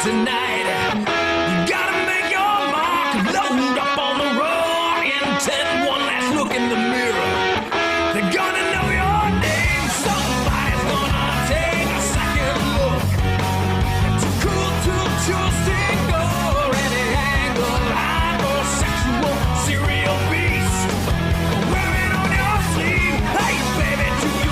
tonight. You gotta make your mark, load up on the road, intend one last look in the mirror. They're gonna know your name, somebody's gonna take a second look. Too cool to choose single, any angle, hypersexual, serial beast. Wear it on your sleeve, hey baby, do you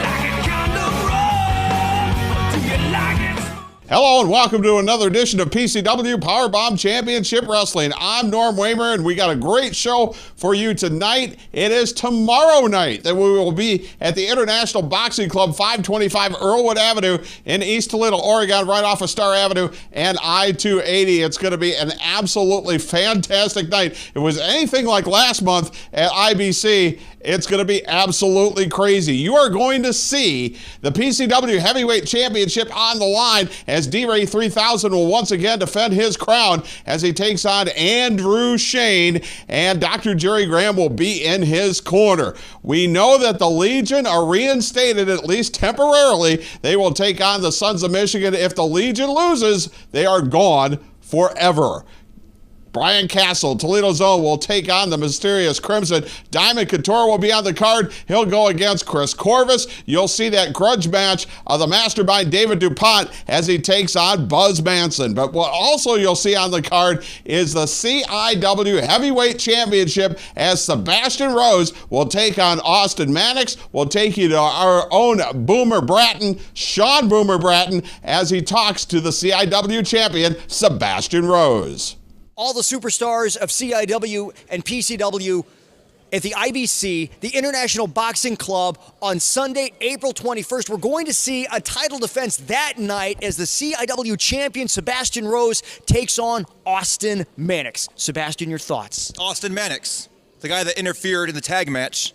like it kind of raw? Do you like it? Hello and welcome to another edition of PCW Powerbomb Championship Wrestling. I'm Norm Waymer and we got a great show for you tonight. It is tomorrow night that we will be at the International Boxing Club, 525 Earlwood Avenue in East Toledo, Oregon, right off of Star Avenue and I-280. It's going to be an absolutely fantastic night. If it was anything like last month at IBC, it's going to be absolutely crazy. You are going to see the PCW Heavyweight Championship on the line as D-Ray 3000 will once again defend his crown as he takes on Andrew Shane, and Dr. Jerry Graham will be in his corner. We know that the Legion are reinstated, at least temporarily. They will take on the Sons of Michigan. If the Legion loses, they are gone forever. Brian Castle, Toledo Zone, will take on the mysterious Crimson. Diamond Couture will be on the card. He'll go against Chris Corvus. You'll see that grudge match of the mastermind David DuPont as he takes on Buzz Manson. But what also you'll see on the card is the CIW Heavyweight Championship as Sebastian Rose will take on Austin Mannix. We'll take you to our own Boomer Bratton, Sean Boomer Bratton, as he talks to the CIW champion, Sebastian Rose. All the superstars of CIW and PCW at the IBC, the International Boxing Club, on Sunday, April 21st. We're going to see a title defense that night as the CIW champion, Sebastian Rose, takes on Austin Mannix. Sebastian, your thoughts? Austin Mannix, the guy that interfered in the tag match,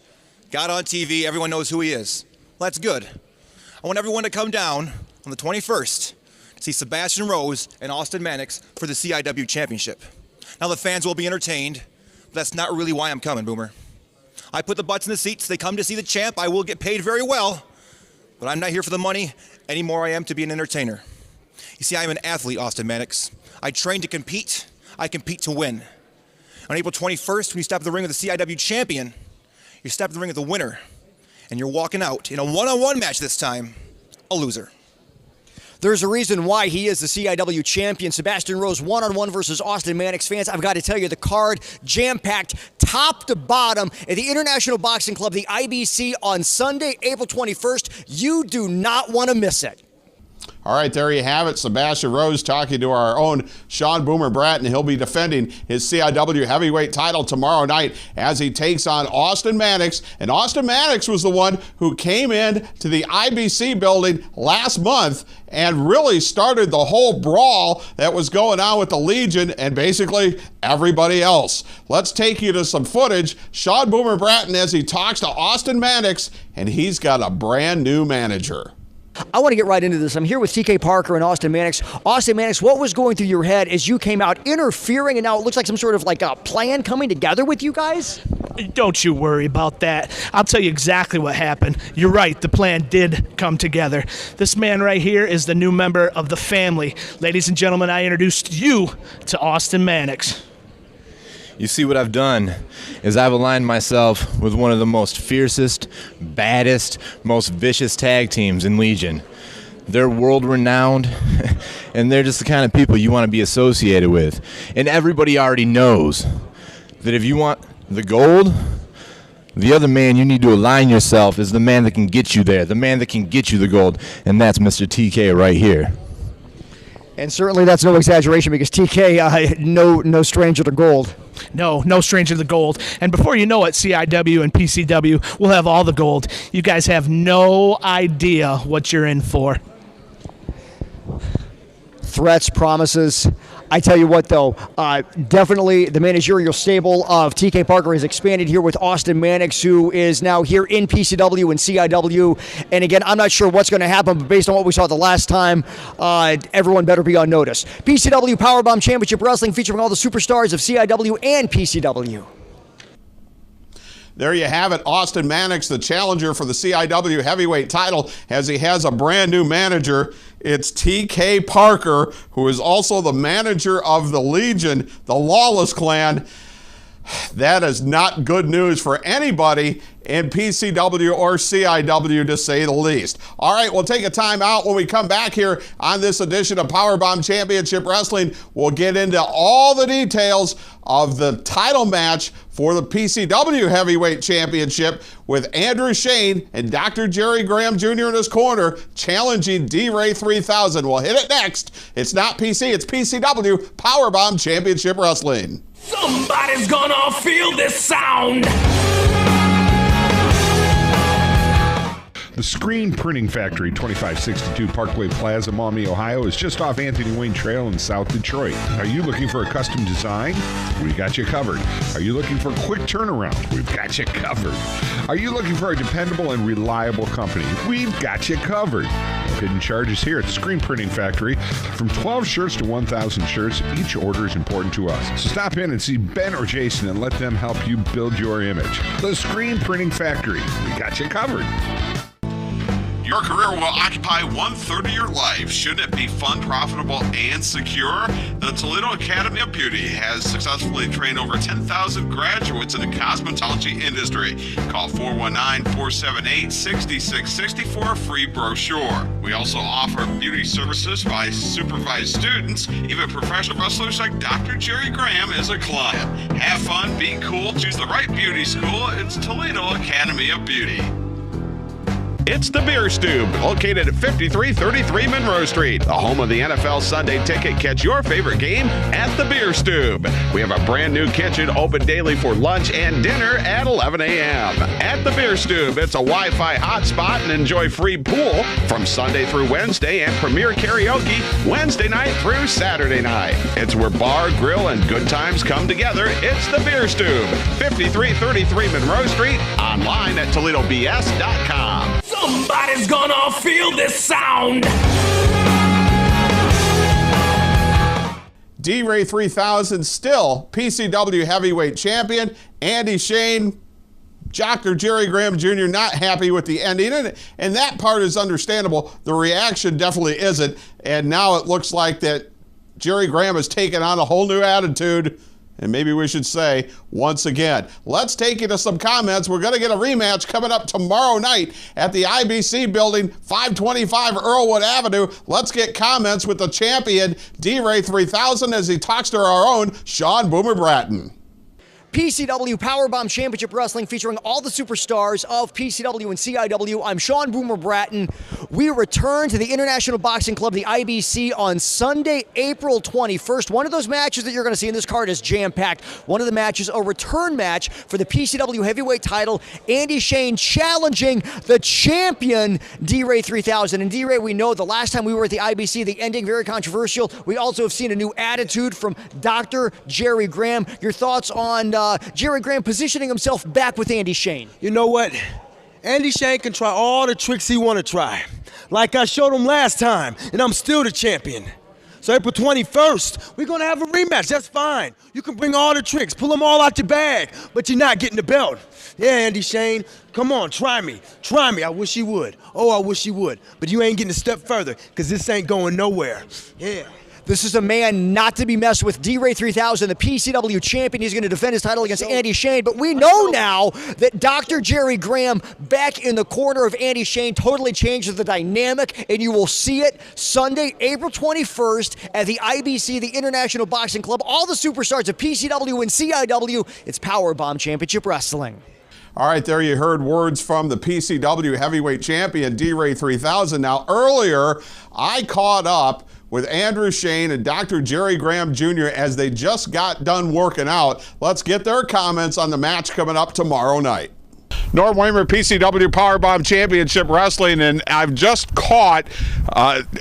got on TV, everyone knows who he is. Well, that's good. I want everyone to come down on the 21st to see Sebastian Rose and Austin Mannix for the CIW championship. Now the fans will be entertained, but that's not really why I'm coming, Boomer. I put the butts in the seats. They come to see the champ. I will get paid very well, but I'm not here for the money any more I am to be an entertainer. You see, I am an athlete, Austin Mannix. I train to compete. I compete to win. On April 21st, when you step in the ring with the CIW champion, you step in the ring with the winner, and you're walking out in a one-on-one match this time, a loser. There's a reason why he is the CIW champion. Sebastian Rose, one-on-one versus Austin Mannix. Fans, I've got to tell you, the card jam-packed top to bottom at the International Boxing Club, the IBC, on Sunday, April 21st. You do not want to miss it. All right, there you have it. Sebastian Rose talking to our own Sean Boomer Bratton. He'll be defending his CIW heavyweight title tomorrow night as he takes on Austin Mannix. And Austin Mannix was the one who came in to the IBC building last month and really started the whole brawl that was going on with the Legion and basically everybody else. Let's take you to some footage. Sean Boomer Bratton as he talks to Austin Mannix, and he's got a brand new manager. I want to get right into this. I'm here with TK Parker and Austin Mannix. Austin Mannix, what was going through your head as you came out interfering, and now it looks like some sort of like a plan coming together with you guys? Don't you worry about that. I'll tell you exactly what happened. You're right, the plan did come together. This man right here is the new member of the family. Ladies and gentlemen, I introduced you to Austin Mannix. You see, what I've done is I've aligned myself with one of the most fiercest, baddest, most vicious tag teams in Legion. They're world-renowned, and they're just the kind of people you want to be associated with. And everybody already knows that if you want the gold, the other man you need to align yourself is the man that can get you there, the man that can get you the gold, and that's Mr. TK right here. And certainly that's no exaggeration because TK, no stranger to gold. No stranger to the gold. And before you know it, CIW and PCW will have all the gold. You guys have no idea what you're in for. Threats, promises. I tell you what, though, definitely the managerial stable of TK Parker has expanded here with Austin Mannix, who is now here in PCW and CIW. And again, I'm not sure what's going to happen, but based on what we saw the last time, everyone better be on notice. PCW Powerbomb Championship Wrestling featuring all the superstars of CIW and PCW. There you have it. Austin Mannix, the challenger for the CIW heavyweight title, as he has a brand new manager. It's TK Parker, who is also the manager of the Legion, the Lawless Clan. That is not good news for anybody in PCW or CIW, to say the least. All right, we'll take a time out. When we come back here on this edition of Powerbomb Championship Wrestling, we'll get into all the details of the title match for the PCW Heavyweight Championship with Andrew Shane and Dr. Jerry Graham Jr. in his corner challenging D-Ray 3000. We'll hit it next. It's not PC, it's PCW Powerbomb Championship Wrestling. Somebody's gonna feel this sound. The Screen Printing Factory, 2562 Parkway Plaza, Maumee, Ohio, is just off Anthony Wayne Trail in South Detroit. Are you looking for a custom design? We got you covered. Are you looking for a quick turnaround? We've got you covered. Are you looking for a dependable and reliable company? We've got you covered. No hidden charges here at the Screen Printing Factory. From 12 shirts to 1,000 shirts, each order is important to us. So stop in and see Ben or Jason and let them help you build your image. The Screen Printing Factory. We got you covered. Your career will occupy 1/3 of your life. Shouldn't it be fun, profitable, and secure? The Toledo Academy of Beauty has successfully trained over 10,000 graduates in the cosmetology industry. Call 419-478-6660 for a free brochure. We also offer beauty services by supervised students. Even professional wrestlers like Dr. Jerry Graham is a client. Have fun, be cool, choose the right beauty school. It's Toledo Academy of Beauty. It's the Beer Stube, located at 5333 Monroe Street, the home of the NFL Sunday Ticket. Catch your favorite game at the Beer Stube. We have a brand new kitchen open daily for lunch and dinner at 11 a.m. At the Beer Stube, it's a Wi-Fi hotspot and enjoy free pool from Sunday through Wednesday and premier karaoke Wednesday night through Saturday night. It's where bar, grill, and good times come together. It's the Beer Stube, 5333 Monroe Street, online at ToledoBS.com. Somebody's gonna feel this sound. D-Ray 3000 still PCW heavyweight champion. Andy Shane, Dr. Jerry Graham Jr. not happy with the ending, and that part is understandable. The reaction definitely isn't, and now it looks like that Jerry Graham has taken on a whole new attitude. And maybe we should say, once again. Let's take you to some comments. We're going to get a rematch coming up tomorrow night at the IBC building, 525 Earlwood Avenue. Let's get comments with the champion, D-Ray 3000, as he talks to our own Sean Boomer Bratton. PCW Powerbomb Championship Wrestling featuring all the superstars of PCW and CIW. I'm Sean Boomer Bratton. We return to the International Boxing Club, the IBC, on Sunday, April 21st. One of those matches that you're going to see in this card is jam-packed. One of the matches, a return match for the PCW heavyweight title. Andy Shane challenging the champion, D-Ray 3000. And D-Ray, we know the last time we were at the IBC, the ending very controversial. We also have seen a new attitude from Dr. Jerry Graham. Your thoughts on Jerry Graham positioning himself back with Andy Shane? You know what? Andy Shane can try all the tricks he want to try. Like I showed him last time, and I'm still the champion. So April 21st, we're going to have a rematch. That's fine. You can bring all the tricks, pull them all out your bag, but you're not getting the belt. Yeah, Andy Shane, come on, try me. Try me. I wish you would. Oh, I wish you would. But you ain't getting a step further, because this ain't going nowhere. Yeah. This is a man not to be messed with. D-Ray 3000, the PCW champion. He's going to defend his title against Andy Shane. But we know now that Dr. Jerry Graham back in the corner of Andy Shane totally changes the dynamic, and you will see it Sunday, April 21st at the IBC, the International Boxing Club. All the superstars of PCW and CIW. It's Powerbomb Championship Wrestling. All right, there you heard words from the PCW heavyweight champion, D-Ray 3000. Now, earlier, I caught up with Andrew Shane and Dr. Jerry Graham Jr. as they just got done working out. Let's get their comments on the match coming up tomorrow night. Norm Weimer, PCW Powerbomb Championship Wrestling, and I've just caught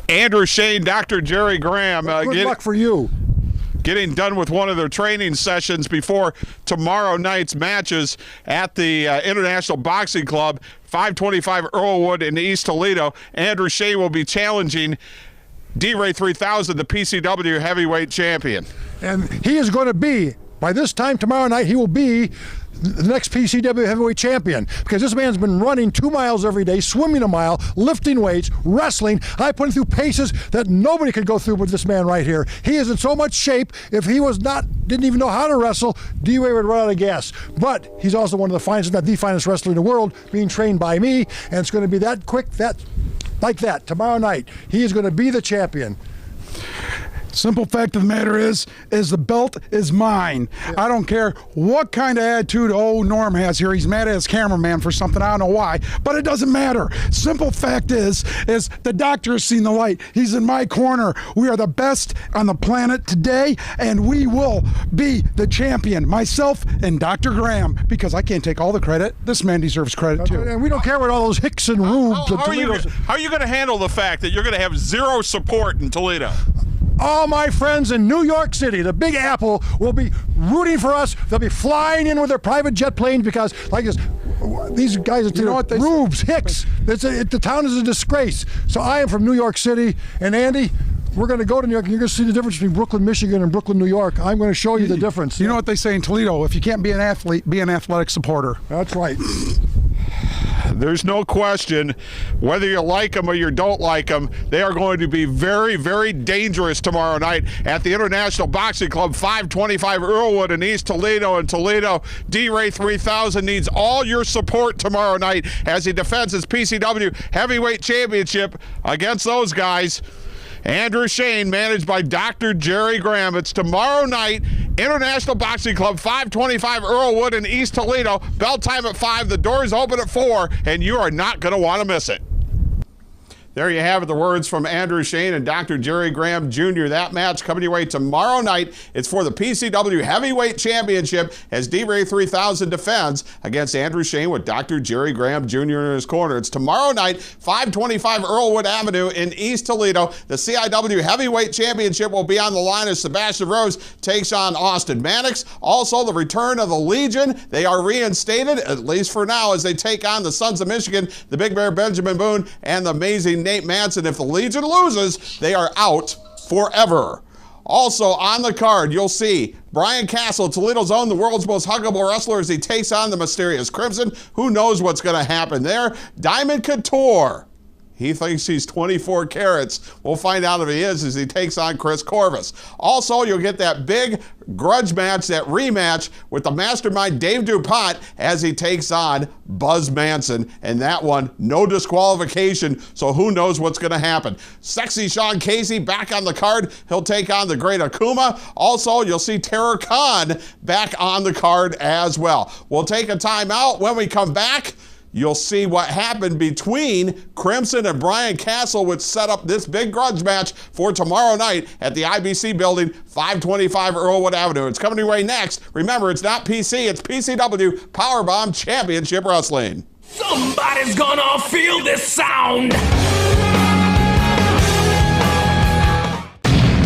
Andrew Shane, Dr. Jerry Graham. Good luck for you. Getting done with one of their training sessions before tomorrow night's matches at the International Boxing Club, 525 Earlwood in East Toledo. Andrew Shane will be challenging D-Ray 3000, the PCW heavyweight champion. And he is going to be, by this time tomorrow night, he will be the next PCW heavyweight champion, because this man's been running 2 miles every day, swimming a mile, lifting weights, wrestling. I put him through paces that nobody could go through with this man right here. He is in so much shape. If he didn't even know how to wrestle, D-Way would run out of gas. But he's also one of the finest, if not the finest wrestler in the world, being trained by me, and it's going to be that quick, like that, tomorrow night. He is going to be the champion. Simple fact of the matter is the belt is mine. Yeah. I don't care what kind of attitude old Norm has here. He's mad at his cameraman for something. I don't know why, but it doesn't matter. Simple fact is the doctor has seen the light. He's in my corner. We are the best on the planet today, and we will be the champion. Myself and Dr. Graham, because I can't take all the credit. This man deserves credit too. And we don't care what all those Hicks and Rubes. How are you going to handle the fact that you're going to have zero support in Toledo? All my friends in New York City, the Big Apple, will be rooting for us. They'll be flying in with their private jet planes because, like this, these guys, you know what they Rubes, Hicks, the town is a disgrace. So I am from New York City, and Andy, we're going to go to New York, and you're going to see the difference between Brooklyn, Michigan, and Brooklyn, New York. I'm going to show you the difference. You know what they say in Toledo? If you can't be an athlete, be an athletic supporter. That's right. There's no question, whether you like them or you don't like them, they are going to be very, very dangerous tomorrow night at the International Boxing Club, 525 Earlwood in East Toledo. And Toledo, D-Ray 3000 needs all your support tomorrow night as he defends his PCW Heavyweight Championship against those guys. Andrew Shane, managed by Dr. Jerry Graham. It's tomorrow night, International Boxing Club, 525 Earlwood in East Toledo. Bell time at 5, the doors open at 4, and you are not going to want to miss it. There you have it, the words from Andrew Shane and Dr. Jerry Graham Jr. That match coming your way tomorrow night. It's for the PCW Heavyweight Championship as D-Ray 3000 defends against Andrew Shane with Dr. Jerry Graham Jr. in his corner. It's tomorrow night, 525 Earlwood Avenue in East Toledo. The CIW Heavyweight Championship will be on the line as Sebastian Rose takes on Austin Mannix. Also, the return of the Legion. They are reinstated, at least for now, as they take on the Sons of Michigan, the Big Bear Benjamin Boone, and the amazing Nate Manson. If the Legion loses, they are out forever. Also on the card, you'll see Brian Castle, Toledo's own, the world's most huggable wrestler, as he takes on the mysterious Crimson. Who knows what's going to happen there? Diamond Couture. He thinks he's 24 carats. We'll find out if he is as he takes on Chris Corvus. Also, you'll get that big grudge match, that rematch with the mastermind Dave DuPont as he takes on Buzz Manson. And that one, no disqualification, so who knows what's going to happen. Sexy Sean Casey back on the card. He'll take on the Great Akuma. Also, you'll see Terror Khan back on the card as well. We'll take a timeout. When we come back, you'll see what happened between Crimson and Brian Castle, which set up this big grudge match for tomorrow night at the IBC building, 525 Earlwood Avenue. It's coming your way next. Remember, it's not PC, it's PCW Powerbomb Championship Wrestling. Somebody's gonna feel this sound.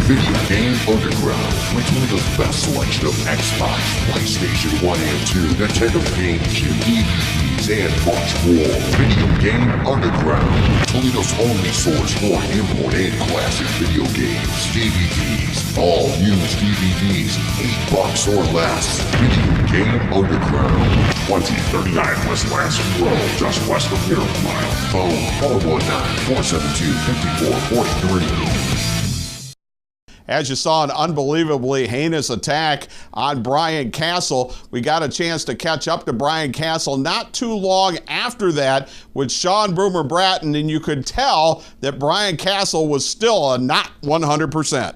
Video Game Underground, Toledo's best selection of Xbox, PlayStation 1 and 2, Nintendo GameCube, DVDs, and much more. Video Game Underground, Toledo's only source for import and classic video games, DVDs, all used DVDs, $8 or less. Video Game Underground, 2039 West Lansing Road, just west of Miracle Mile. Phone 419-472-5443. As you saw, an unbelievably heinous attack on Brian Castle. We got a chance to catch up to Brian Castle not too long after that with Sean Boomer Bratton, and you could tell that Brian Castle was still not 100%.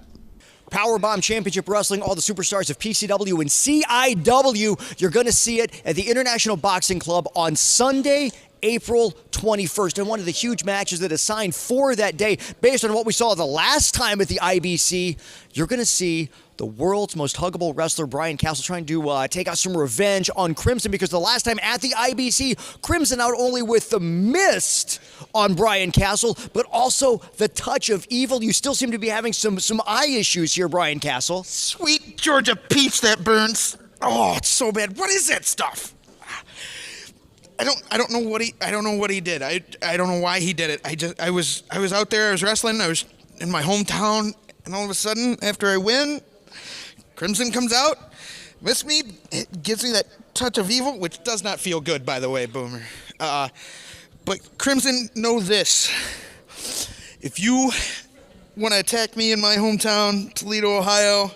Powerbomb Championship Wrestling, all the superstars of PCW and CIW. You're going to see it at the International Boxing Club on Sunday, April 21st. And one of the huge matches that is signed for that day, based on what we saw the last time at the IBC, you're going to see the world's most huggable wrestler, Brian Castle, trying to take out some revenge on Crimson, because the last time at the IBC, Crimson not only with the mist on Brian Castle, but also the touch of evil. You still seem to be having some eye issues here, Brian Castle. Sweet Georgia peach that burns. Oh, it's so bad. What is that stuff? I don't know what he did. I don't know why he did it. I was out there, I was wrestling, I was in my hometown, and all of a sudden, after I win, Crimson comes out, Miss me, it gives me that touch of evil, which does not feel good, by the way, Boomer. But Crimson, know this. If you want to attack me in my hometown, Toledo, Ohio,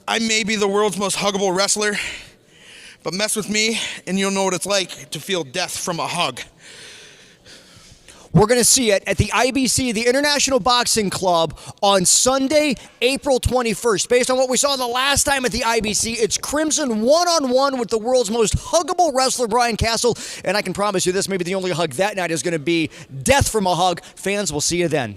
I may be the world's most huggable wrestler, but mess with me and you'll know what it's like to feel death from a hug. We're going to see it at the IBC, the International Boxing Club, on Sunday, April 21st. Based on what we saw the last time at the IBC, it's Crimson one-on-one with the world's most huggable wrestler, Brian Castle. And I can promise you this, maybe the only hug that night is going to be death from a hug. Fans, we'll see you then.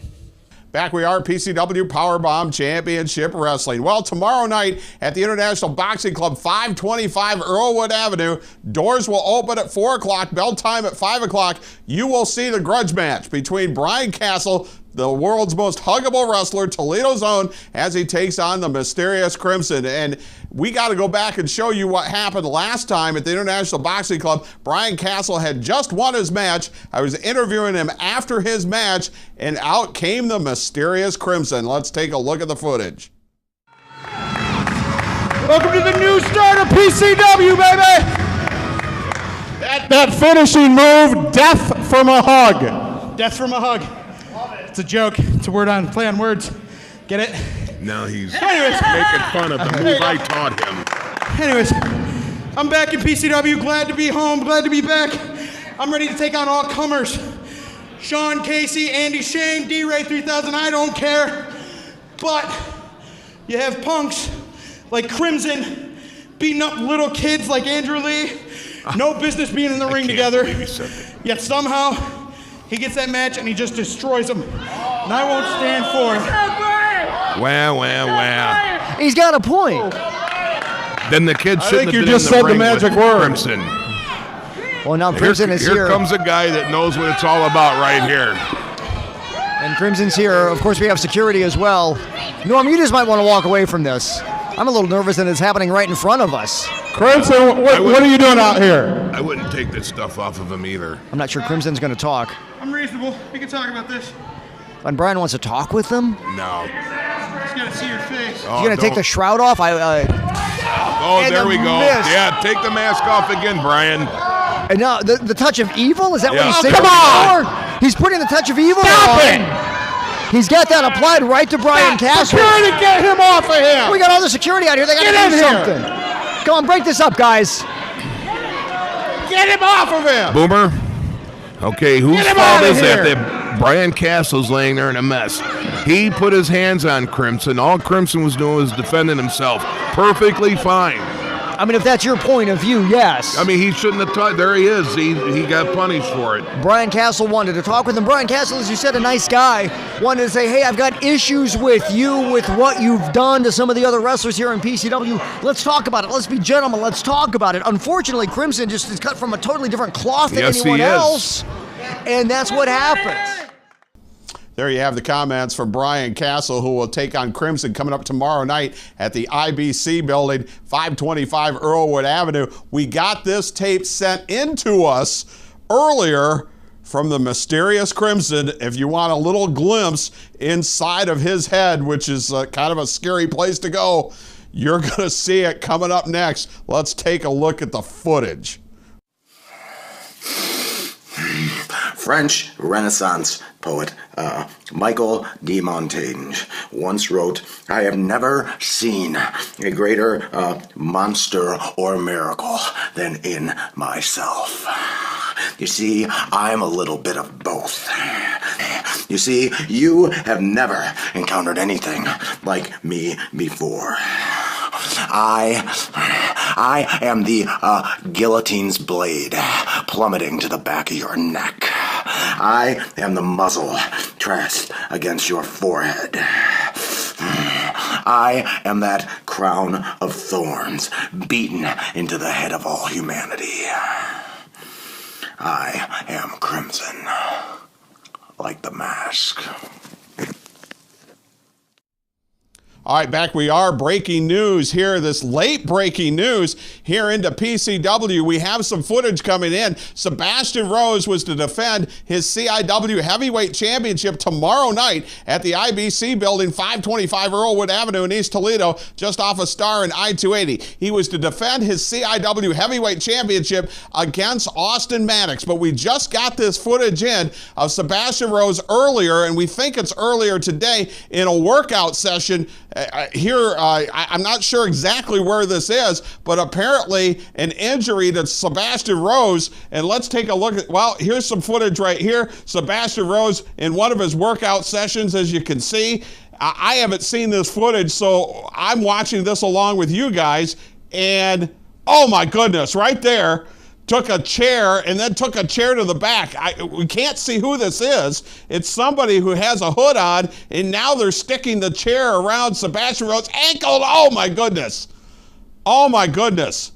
Back we are, PCW Powerbomb Championship Wrestling. Well, tomorrow night at the International Boxing Club, 525 Earlwood Avenue, doors will open at 4 o'clock, bell time at 5 o'clock. You will see the grudge match between Brian Castle, the world's most huggable wrestler, Toledo's own, as he takes on the mysterious Crimson. And we got to go back and show you what happened last time at the International Boxing Club. Brian Castle had just won his match. I was interviewing him after his match, and out came the mysterious Crimson. Let's take a look at the footage. Welcome to the new start of PCW, baby! That finishing move, death from a hug. Death from a hug. It's a joke. It's a word on play on words. Get it? Now he's Anyways. making fun of the move I taught him. Anyways, I'm back in PCW. Glad to be home. Glad to be back. I'm ready to take on all comers. Sean Casey, Andy Shane, D-Ray 3000. I don't care. But you have punks like Crimson beating up little kids like Andrew Lee. No business being in the ring together. Yet somehow he gets that match and he just destroys them. And I won't stand for it. Wow. He's got a point. Then the kid shouldn't have been just in the said the ring magic with word. Crimson. Well, now Crimson is here. Here comes a guy that knows what it's all about right here. And Crimson's here. Of course, we have security as well. Norm, you just might want to walk away from this. I'm a little nervous that it's happening right in front of us. Crimson, what are you doing out here? I wouldn't take this stuff off of him either. I'm not sure Crimson's going to talk. I'm reasonable. We can talk about this. And Brian wants to talk with them? No. Just gotta see your face. Oh, You going to take the shroud off? Oh, And there the we go. miss. Yeah, take the mask off again, Brian. And now, the touch of evil? Is that what Yeah. he's Oh, saying? come on! He's putting the touch of evil Stop on. it! He's got that applied right to Brian Castle. Security, get him off of him! We got all the security out here. They got to Get do in here. something. Come on, break this up, guys. Get him off of him! Boomer. Okay, whose Get him fault outta is here. that Brian Castle's laying there in a mess? He put his hands on Crimson. All Crimson was doing was defending himself. Perfectly fine. I mean, if that's your point of view, yes. I mean, he shouldn't have touched. There he is. He got punished for it. Brian Castle wanted to talk with him. Brian Castle, as you said, a nice guy, wanted to say, hey, I've got issues with you, with what you've done to some of the other wrestlers here in PCW. Let's talk about it. Let's be gentlemen. Let's talk about it. Unfortunately, Crimson just is cut from a totally different cloth than Yes, anyone he is. else. And that's what happens. There you have the comments from Brian Castle, who will take on Crimson coming up tomorrow night at the IBC building, 525 Earlwood Avenue. We got this tape sent into us earlier from the mysterious Crimson. If you want a little glimpse inside of his head, which is kind of a scary place to go, you're going to see it coming up next. Let's take a look at the footage. French Renaissance poet Michael de Montaigne once wrote, I have never seen a greater monster or miracle than in myself. You see, I'm a little bit of both. You see, you have never encountered anything like me before. I am the guillotine's blade plummeting to the back of your neck. I am the muzzle pressed against your forehead. I am that crown of thorns beaten into the head of all humanity. I am Crimson, like the mask. All right, back we are. Breaking news here. This late breaking news here into PCW. We have some footage coming in. Sebastian Rose was to defend his CIW Heavyweight Championship tomorrow night at the IBC building, 525 Earlwood Avenue in East Toledo, just off of Star and I-280. He was to defend his CIW Heavyweight Championship against Austin Maddox. But we just got this footage in of Sebastian Rose earlier, and we think it's earlier today in a workout session. I'm not sure exactly where this is, but apparently an injury to Sebastian Rose. And let's take a look at, well, here's some footage right here. Sebastian Rose in one of his workout sessions, as you can see. I haven't seen this footage, so I'm watching this along with you guys. And oh my goodness, right there. Took a chair and then took a chair to the back. We can't see who this is. It's somebody who has a hood on, and now they're sticking the chair around Sebastian Rose's ankle. Oh my goodness. Oh my goodness.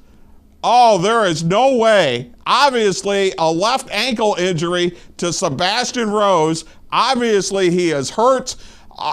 Oh, there is no way. Obviously, a left ankle injury to Sebastian Rose. Obviously, he is hurt.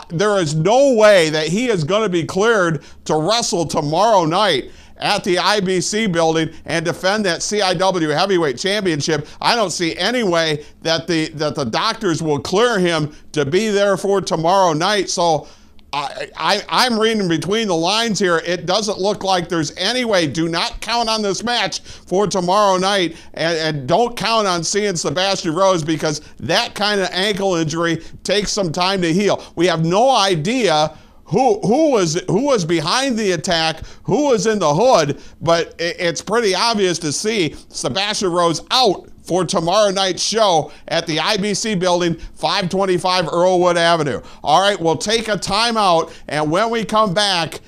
There is no way that he is going to be cleared to wrestle tomorrow night at the IBC building and defend that CIW Heavyweight Championship. I don't see any way that the doctors will clear him to be there for tomorrow night. So I'm reading between the lines here. It doesn't look like there's any way. Do not count on this match for tomorrow night, and don't count on seeing Sebastian Rose, because that kind of ankle injury takes some time to heal. We have no idea who was behind the attack, who was in the hood, but it's pretty obvious to see Sebastian Rose out for tomorrow night's show at the IBC building, 525 Earlwood Avenue. All right, we'll take a timeout, and when we come back,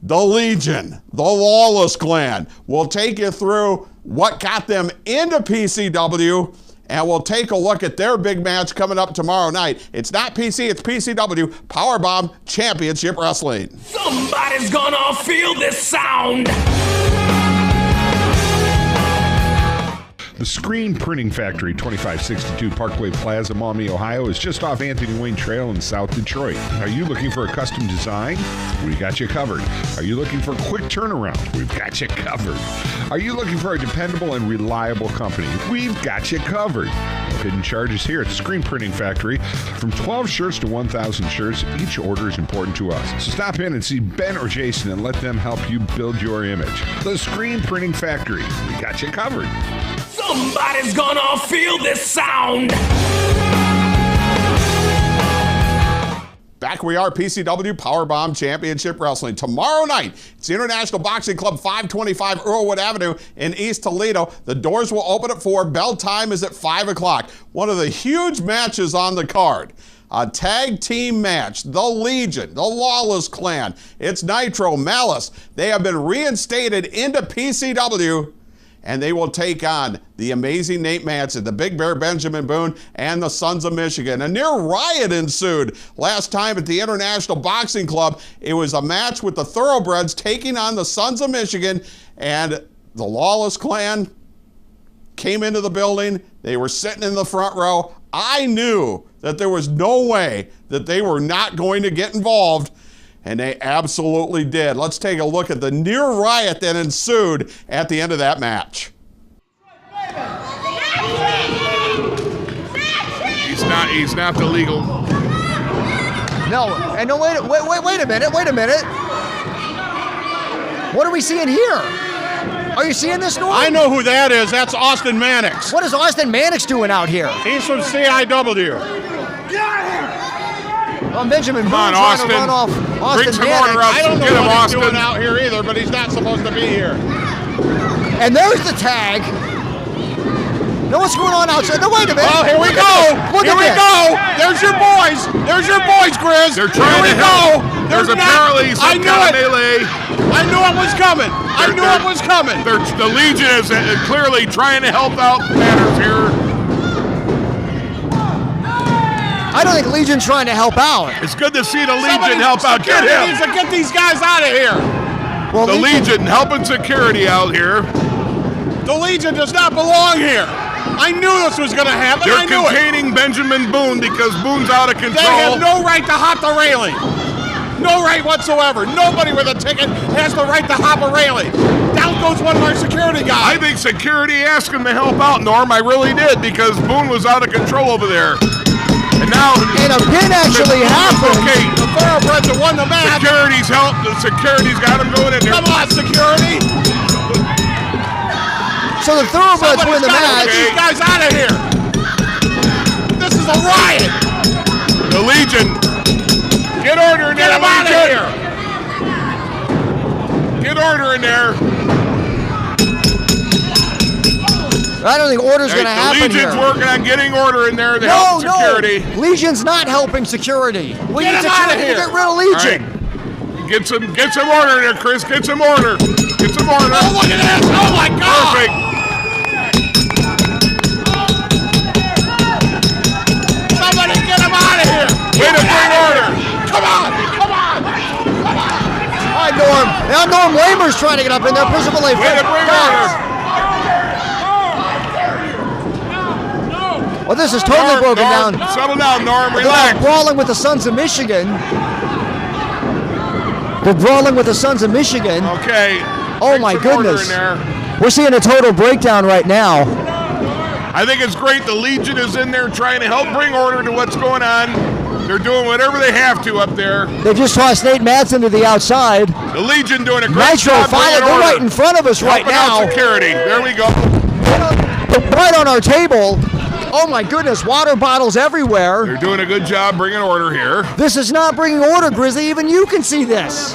the Legion, the Lawless Clan, will take you through what got them into PCW, and we'll take a look at their big match coming up tomorrow night. It's not PC, it's PCW Powerbomb Championship Wrestling. Somebody's gonna feel this sound. The Screen Printing Factory, 2562 Parkway Plaza, Maumee, Ohio, is just off Anthony Wayne Trail in South Detroit. Are you looking for a custom design? We got you covered. Are you looking for a quick turnaround? We've got you covered. Are you looking for a dependable and reliable company? We've got you covered. No hidden charges here at the Screen Printing Factory. From 12 shirts to 1,000 shirts, each order is important to us. So stop in and see Ben or Jason and let them help you build your image. The Screen Printing Factory. We got you covered. Somebody's gonna feel this sound. Back we are, PCW Powerbomb Championship Wrestling. Tomorrow night, it's the International Boxing Club, 525 Earlwood Avenue in East Toledo. The doors will open at 4. Bell time is at 5 o'clock. One of the huge matches on the card. A tag team match. The Legion, the Lawless Clan. It's Nitro, Malice. They have been reinstated into PCW, and they will take on the amazing Nate Manson, the Big Bear Benjamin Boone, and the Sons of Michigan. A near riot ensued last time at the International Boxing Club. It was a match with the Thoroughbreds taking on the Sons of Michigan, and the Lawless Clan came into the building. They were sitting in the front row. I knew that there was no way that they were not going to get involved, and they absolutely did. Let's take a look at the near riot that ensued at the end of that match. He's not the legal. No, and no, wait a minute. What are we seeing here? Are you seeing this, Norm? I know who that is. That's Austin Mannix. What is Austin Mannix doing out here? He's from CIW. Benjamin Boone on, trying Austin. to run off Austin Bring some Mannix. order up. I don't know Get him, what he's Austin. doing out here either, but he's not supposed to be here. And there's the tag. Know what's going on outside? No, wait a minute. Well, here we go. Here we go. There's your boys. There's your boys, Grizz. They're trying to help. There's apparently some kind of melee. I knew it was coming. I knew it was coming. The Legion is clearly trying to help out matters here. I don't think Legion's trying to help out. It's good to see the Legion help out. Get Security him. needs to get these guys out of here. Well, The Legion helping security out here. The Legion does not belong here. I knew this was going to happen. They're I knew it. containing Benjamin Boone because Boone's out of control. They have no right to hop the railing. No right whatsoever. Nobody with a ticket has the right to hop a railing. Down goes one of our security guys. I think security asked him to help out, Norm. I really did, because Boone was out of control over there. And now... And a pin actually happened. Okay, the Thoroughbreds have won the match. Security's helped. The security's got him going in there. Come on, security. So the Thoroughbreds win the match. Get these guys out of here. This is a riot. The Legion. Get order in there, Get him out of here. Get order in there. I don't think order's going to happen The Legion's here. working on getting order in there to help security. No, Legion's not helping security. We Get need him out of security to here. get rid of Legion. Right. Get some order in there, Chris. Get some order. Get some order. Oh, look at this. Oh, my God. Perfect. Somebody get him out of here. Way to bring order. Come on. Come on. All right, Norm. Now Norm Lamer's trying to get up in there. Push him away. Way to bring order. Well, this is totally broken Norm, down. Settle down, Norm. They're Relax. brawling with the Sons of Michigan. They're brawling with the Sons of Michigan. Okay. Oh, Bring my some order goodness. in there. We're seeing a total breakdown right now. I think it's great the Legion is in there trying to help bring order to what's going on. They're doing whatever they have to up there. They just tossed Nate Matson to the outside. The Legion doing a great Nitro job finally, bringing they're order. right in front of us right Helping out now. security. There we go. Right on our table. Oh my goodness, water bottles everywhere. They're doing a good job bringing order here. This is not bringing order, Grizzly. Even you can see this.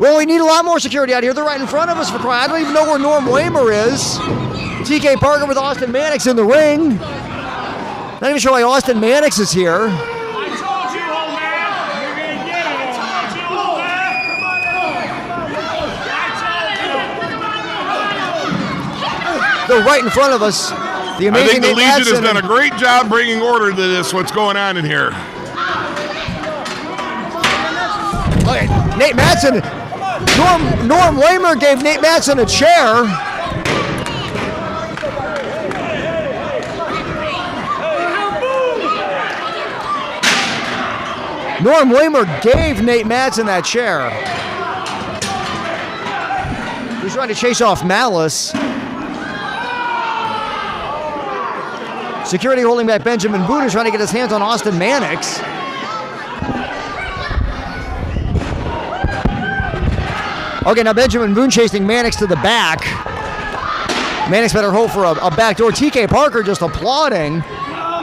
Well, we need a lot more security out here. They're right in front of us for crying. I don't even know where Norm Waymer is. TK Parker with Austin Mannix in the ring. Not even sure why Austin Mannix is here. They're right in front of us. The I amazing think the Nate Legion has Matson done a great job bringing order to this, what's going on in here. Okay, Nate Matson. Norm Waymer gave Nate Matson a chair. Norm Waymer gave Nate Matson that chair. He's trying to chase off Malice. Security holding back Benjamin Boone is trying to get his hands on Austin Mannix. Okay, now Benjamin Boone chasing Mannix to the back. Mannix better hope for a backdoor. TK Parker just applauding.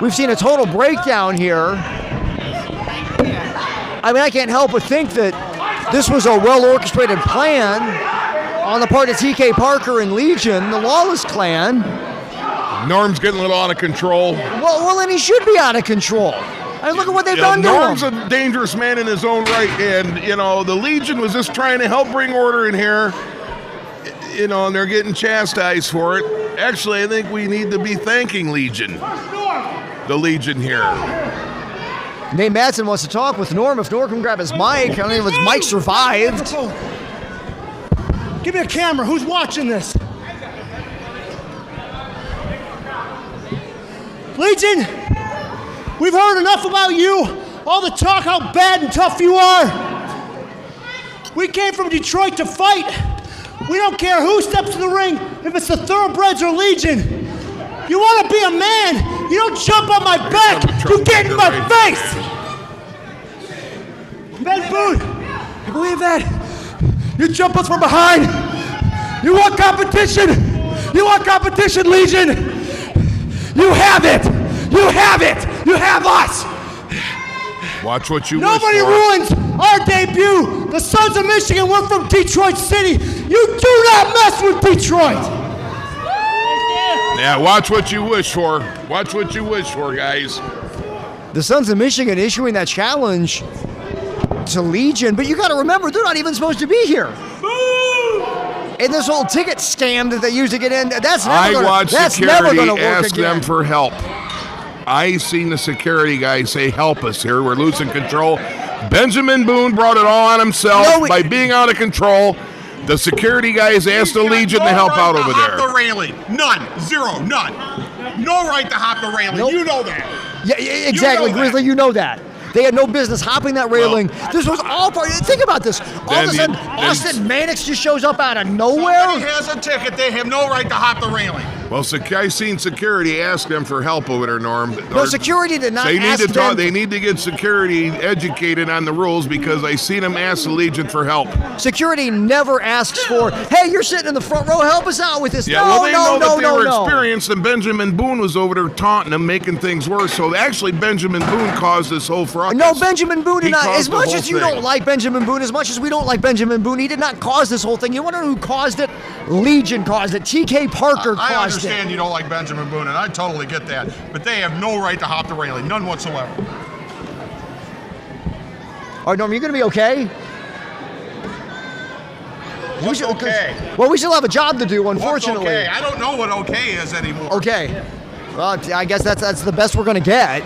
We've seen a total breakdown here. I mean, I can't help but think that this was a well-orchestrated plan on the part of TK Parker and Legion, the Lawless Clan. Norm's getting a little out of control. Well, and he should be out of control. I mean, look at what they've done to Norm's him. a dangerous man in his own right, and the Legion was just trying to help bring order in here. And they're getting chastised for it. Actually, I think we need to be thanking Legion. The Legion here. Nate Matson wants to talk with Norm. If Norm can grab his mic, I don't know if his mic survived. Give me a camera. Who's watching this? Legion, we've heard enough about you. All the talk how bad and tough you are. We came from Detroit to fight. We don't care who steps in the ring, if it's the Thoroughbreds or Legion. You want to be a man, you don't jump on my back, you get in my face! Ben Boone, you believe that? You jump us from behind. You want competition? You want competition, Legion? You have it! You have it! You have us! Watch what you Nobody wish for. ruins our debut! The Sons of Michigan, we're from Detroit City! You do not mess with Detroit! Yeah, watch what you wish for. Watch what you wish for, guys. The Sons of Michigan issuing that challenge to Legion, but you got to remember, they're not even supposed to be here. And this whole ticket scam that they used to get in, that's never going to work ask again. them for help. I seen the security guy say, help us here. We're losing control. Benjamin Boone brought it all on himself by being out of control. The security guys asked the Legion to help out over there. Hop the railing. None. Zero. None. No right to hop the railing. Nope. You know that. Yeah, exactly, You know Grizzly, you know that. They had no business hopping that railing. This was all part. Think about this. All of a sudden, Austin Mannix just shows up out of nowhere. Somebody has a ticket. They have no right to hop the railing. Well, I seen security ask them for help over there, Norm. No, security did not ask them. They need to get security educated on the rules because I seen them ask the Legion for help. Security never asks for, hey, you're sitting in the front row, help us out with this. Yeah, well, they know that they were experienced, and Benjamin Boone was over there taunting them, making things worse. So actually, Benjamin Boone caused this whole fracas. No, Benjamin Boone did not. As much as you thing. don't like Benjamin Boone, as much as we don't like Benjamin Boone, he did not cause this whole thing. You want to know who caused it? Legion caused it. T.K. Parker caused it. I understand you don't like Benjamin Boone, and I totally get that. But they have no right to hop the railing, none whatsoever. All right, Norm, you're going to be okay? What's okay? Well, we still have a job to do, unfortunately. What's okay? I don't know what okay is anymore. Okay. Well, I guess that's the best we're going to get.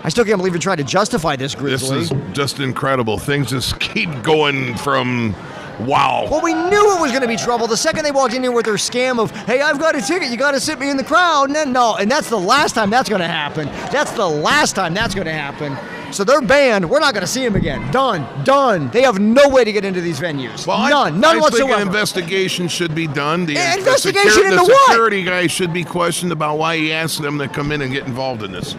I still can't believe you're trying to justify this, Grizzly. This is just incredible. Things just keep going from wow. Well, we knew it was going to be trouble the second they walked in here with their scam of, hey, I've got a ticket, you got to sit me in the crowd. And then, no, and that's the last time that's going to happen. That's the last time that's going to happen. So they're banned. We're not going to see them again. Done. They have no way to get into these venues. Well, None I whatsoever. think an investigation should be done. The investigation into what? The security guy should be questioned about why he asked them to come in and get involved in this.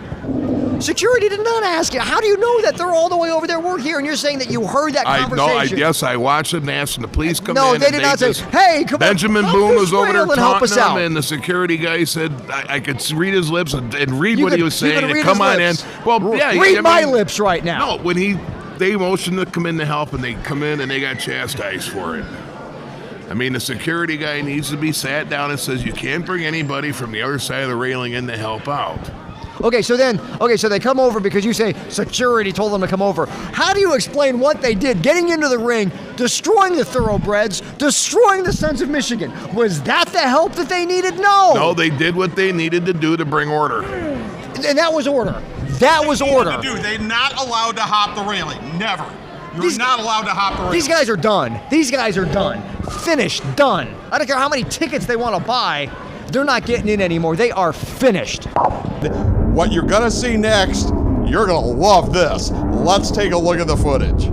Security did not ask you. How do you know that? They're all the way over there. We're here, and you're saying that you heard that conversation. Yes, I watched it and asked them to please come in. No, they did not say, hey, come on. Benjamin Boone was over there taunting them, out. and the security guy said, I could read his lips and read what he was saying. And come on in. Well, yeah. Read my lips right now. No, when they motioned to come in to help, and they come in and they got chastised for it. I mean, the security guy needs to be sat down and says, you can't bring anybody from the other side of the railing in to help out. Okay, so they come over because you say security told them to come over. How do you explain what they did? Getting into the ring, destroying the thoroughbreds, destroying the Sons of Michigan. Was that the help that they needed? No. No, they did what they needed to do to bring order. And that was order. That was order. They're not allowed to hop the railing. Never. You're not allowed to hop the railing. These guys are done. These guys are done. Finished. Done. I don't care how many tickets they want to buy. They're not getting in anymore. They are finished. What you're going to see next, you're going to love this. Let's take a look at the footage.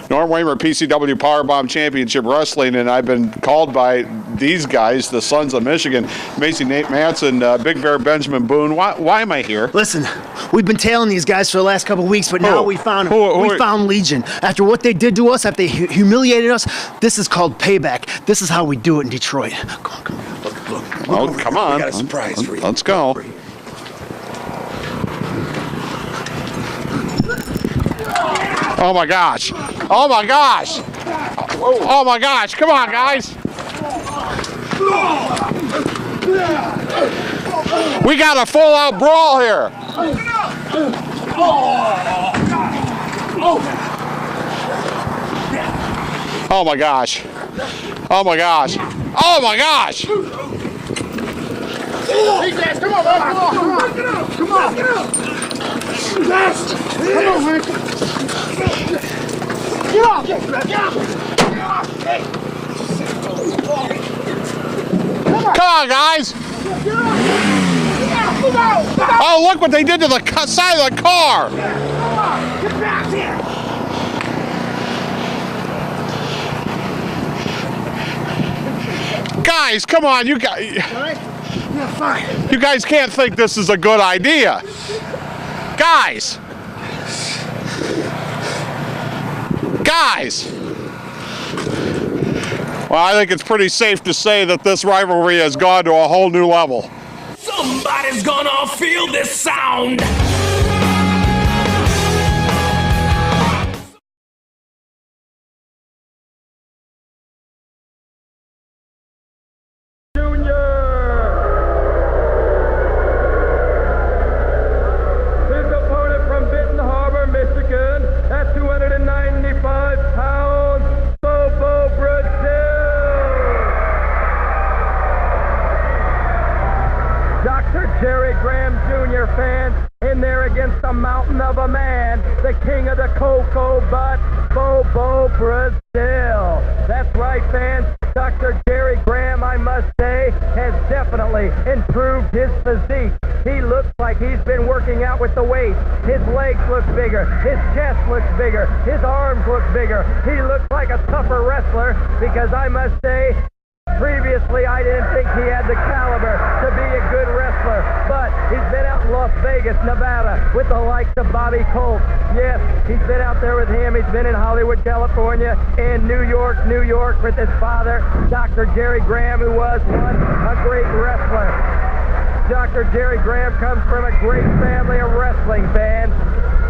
Norm Waymer, PCW Powerbomb Championship Wrestling, and I've been called by these guys, the Sons of Michigan, Macy Nate Manson, Big Bear Benjamin Boone. Why am I here? Listen, we've been tailing these guys for the last couple of weeks, but now we found them. We found Legion. After what they did to us, after they humiliated us, this is called payback. This is how we do it in Detroit. Come on. Look. Oh, come on. We got a surprise for you. Let's go. Oh my gosh. Oh my gosh. Oh my gosh. Come on, guys. We got a full-out brawl here. Oh my gosh. Oh my gosh. Oh my gosh. Hey guys, come on, man. Come on. Yes. Come on, man. Come on, guys. Oh, look what they did to the side of the car. Get back here. Guys, come on, you guys. Yeah, fine. You guys can't think this is a good idea. Guys. Well, I think it's pretty safe to say that this rivalry has gone to a whole new level. Somebody's gonna feel this sound. Jerry Graham Jr. fans in there against the mountain of a man, the king of the cocoa butt, Bobo Brazil. That's right, fans. Dr. Jerry Graham, I must say, has definitely improved his physique. He out with the weight. His legs look bigger. His chest looks bigger. His arms look bigger. He looks like a tougher wrestler because I must say, previously, I didn't think he had the caliber to be a good wrestler, but he's been out in Las Vegas, Nevada, with the likes of Bobby Colt. Yes, he's been out there with him. He's been in Hollywood, California, and New York with his father, Dr. Jerry Graham, who was once a great wrestler. Dr. Jerry Graham comes from a great family of wrestling fans.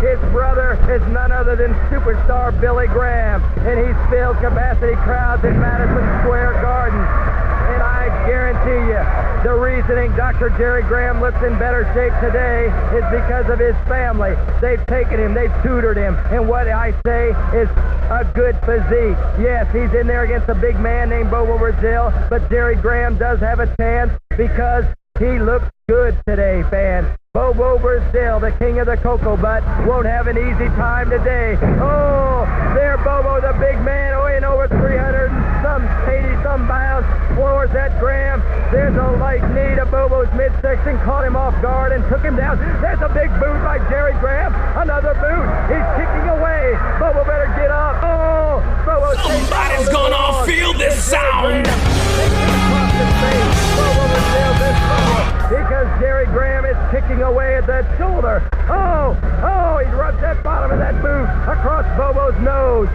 His brother is none other than superstar Billy Graham, and he's filled capacity crowds in Madison Square Garden. And I guarantee you, the reasoning Dr. Jerry Graham looks in better shape today is because of his family. They've taken him, they've tutored him, and what I say is a good physique. Yes, he's in there against a big man named Bobo Brazil, but Jerry Graham does have a chance because he looks good today, fans. Bobo Brazil, the king of the cocoa butt, won't have an easy time today. Oh, there Bobo, the big man, weighing over 300 and some 80-some pounds, floors that Graham. There's a light knee to Bobo's midsection, caught him off guard and took him down. There's a big boot by Jerry Graham, another boot. He's kicking away. Bobo better get up. Oh, Bobo. Somebody's gonna feel this sound. Because Jerry Graham is kicking away at that shoulder. Oh, he rubs that bottom of that boot across Bobo's nose.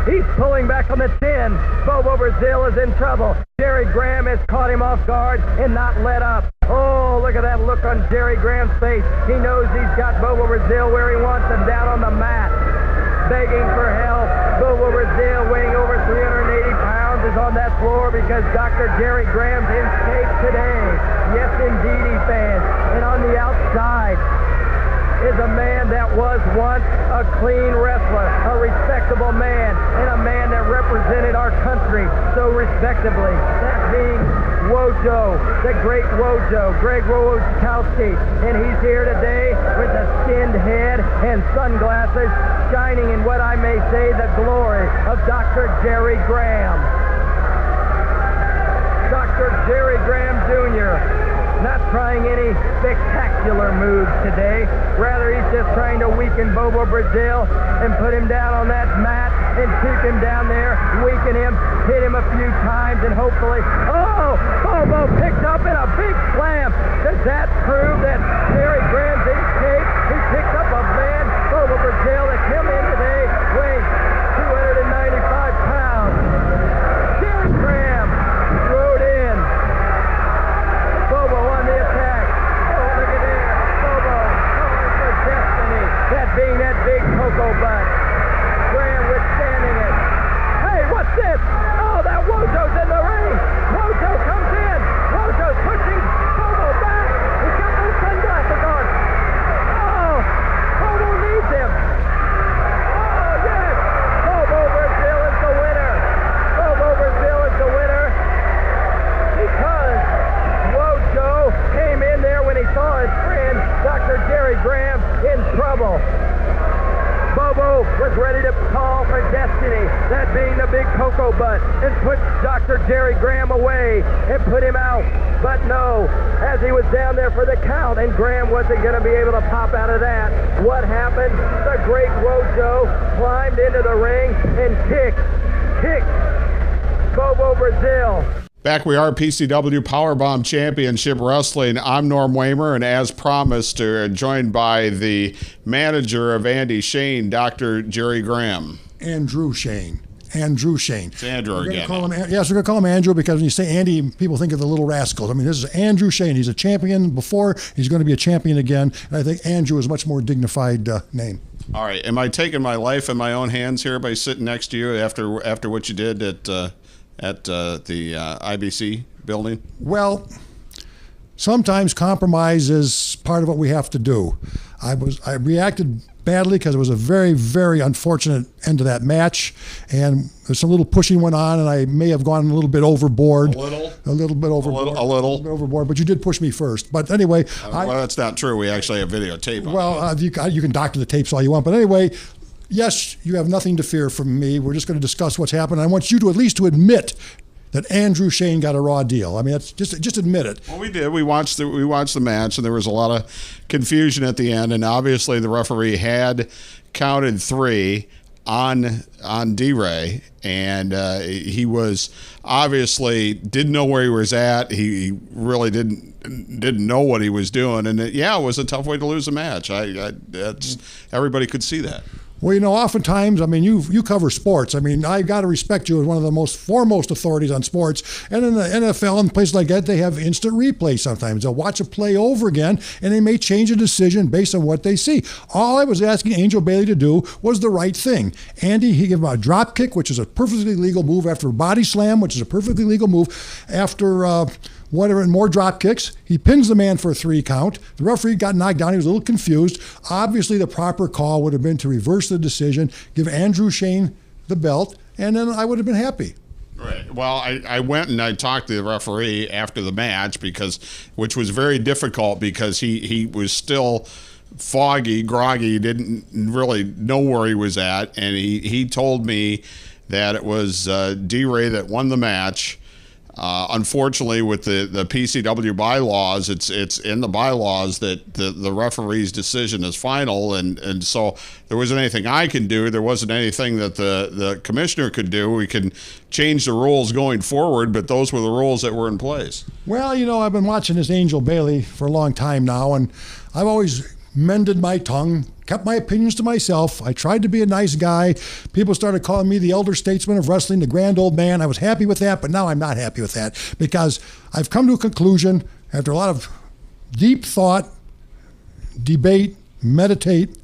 He's pulling back on the chin. Bobo Brazil is in trouble. Jerry Graham has caught him off guard and not let up. Oh, look at that look on Jerry Graham's face. He knows he's got Bobo Brazil where he wants him, down on the mat, begging for help. Bobo Brazil, weighing over 380 pounds, is on that floor because Dr. Jerry Graham's in shape today. Yes, indeed, he fans. And on the outside is a man that was once a clean wrestler, a respectable man, and a man that represented our country so respectably. That being Wojo, the great Wojo, Greg Wojciechowski. And he's here today with a skinned head and sunglasses, shining in what I may say the glory of Dr. Jerry Graham. Dr. Jerry Graham Jr. not trying any spectacular moves today. Rather, he's just trying to weaken Bobo Brazil and put him down on that mat and keep him down there, weaken him, hit him a few times, and hopefully, Bobo picked up in a big slam. Does that prove that Jerry Graham's in shape? He picked up a man, Bobo Brazil, that came in today weighing 295 pounds. Jerry Graham rode in. Bobo on the attack. Oh, look at there. Bobo calling for destiny. That being that big cocoa butt. Graham withstanding it. Hey, what's this? Oh, that Wojo's in the ring. Wojo comes in. Wojo's pushing Bobo back. He's got those sunglasses on. Oh, Bobo needs him. Oh, yes. Bobo Brazil is the winner. Bobo Brazil is the winner because Wojo came in there when he saw his friend, Dr. Jerry Graham, in trouble. Bobo was ready to call for destiny, that being the big cocoa butt, and put Dr. Jerry Graham away and put him out. But no, as he was down there for the count and Graham wasn't going to be able to pop out of that, what happened? The great Wojo climbed into the ring and kicked Bobo Brazil. Back we are, PCW Powerbomb Championship Wrestling. I'm Norm Waymer, and as promised, joined by the manager of Andy Shane, Dr. Jerry Graham. Andrew Shane. It's Andrew again. We're going to call him Andrew because when you say Andy, people think of the Little Rascals. I mean, this is Andrew Shane. He's a champion before. He's going to be a champion again. And I think Andrew is a much more dignified name. All right. Am I taking my life in my own hands here by sitting next to you after what you did at the IBC building? Well, sometimes compromise is part of what we have to do. I reacted badly because it was a very, very unfortunate end to that match, and there's some little pushing went on, and I may have gone a little bit overboard. A little bit overboard, but you did push me first. But anyway, well, that's not true. We actually have videotape. Well, you can doctor the tapes all you want, but anyway. Yes, you have nothing to fear from me. We're just going to discuss what's happened. I want you to at least to admit that Andrew Shane got a raw deal. I mean, that's just admit it. Well, we did. We watched the match, and there was a lot of confusion at the end. And obviously, the referee had counted 3 on D-Ray, and he was obviously didn't know where he was at. He really didn't know what he was doing, and it was a tough way to lose a match. Everybody could see that. Well, oftentimes, I mean, you cover sports. I mean, I got to respect you as one of the most foremost authorities on sports. And in the NFL and places like that, they have instant replay sometimes. They'll watch a play over again, and they may change a decision based on what they see. All I was asking Angel Bailey to do was the right thing. Andy, he gave him a drop kick, which is a perfectly legal move, after a body slam, which is a perfectly legal move, after more drop kicks. He pins the man for a 3 count. The referee got knocked down. He was a little confused. Obviously, the proper call would have been to reverse the decision, give Andrew Shane the belt, and then I would have been happy. Right. Well, I went and I talked to the referee after the match, which was very difficult because he was still foggy, groggy, didn't really know where he was at, and he told me that it was D-Ray that won the match. Unfortunately, with the PCW bylaws, it's in the bylaws that the referee's decision is final, and so there wasn't anything I can do. There wasn't anything that the commissioner could do. We can change the rules going forward, but those were the rules that were in place. Well, I've been watching this Angel Bailey for a long time now, and I've always mended my tongue, kept my opinions to myself. I tried to be a nice guy. People started calling me the elder statesman of wrestling, the grand old man. I was happy with that, but now I'm not happy with that, because I've come to a conclusion after a lot of deep thought, debate, meditate.